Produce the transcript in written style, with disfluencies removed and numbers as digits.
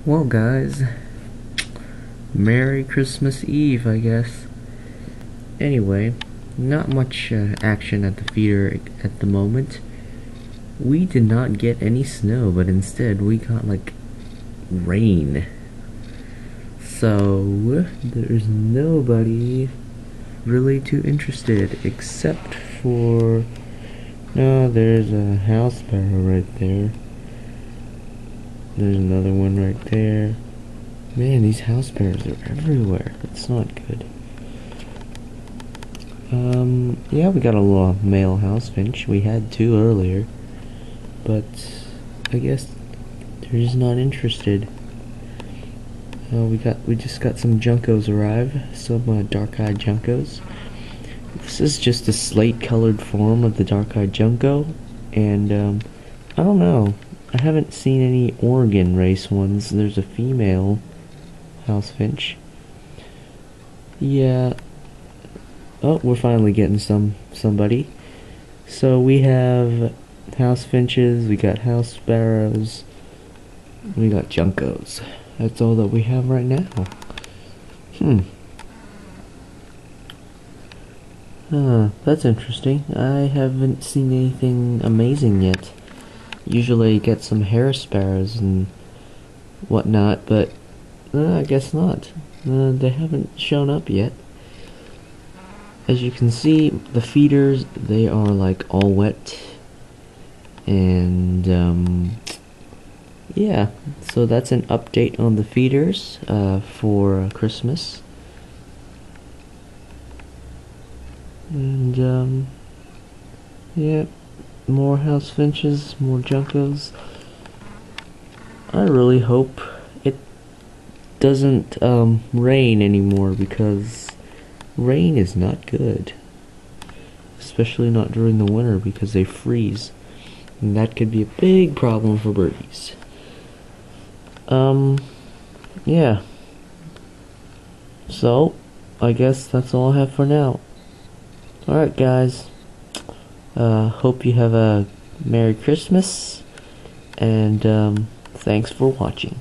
Well, guys, Merry Christmas Eve, I guess. Anyway, not much action at the feeder at the moment. We did not get any snow, but instead we got, like, rain. So, there's nobody really too interested, except for... No, there's a house sparrow right there. There's another one right there. Man, these house sparrows are everywhere. It's not good. Yeah, we got a little male house finch. We had two earlier, but I guess they're just not interested. We just got some juncos arrive. Some dark-eyed juncos. This is just a slate-colored form of the dark-eyed junco, and I don't know. I haven't seen any Oregon race ones. There's a female house finch. Yeah. Oh, we're finally getting somebody. So we have house finches, we got house sparrows, we got juncos. That's all that we have right now. That's interesting. I haven't seen anything amazing yet. Usually you get some Harris sparrows and whatnot, but I guess not. They haven't shown up yet. As you can see, the feeders, they are like all wet. And yeah, so that's an update on the feeders for Christmas. And yeah, more house finches, more juncos. I really hope it doesn't rain anymore, because rain is not good, especially not during the winter, because they freeze, and that could be a big problem for birdies. Yeah, so I guess that's all I have for now. Alright, guys, hope you have a Merry Christmas, and thanks for watching.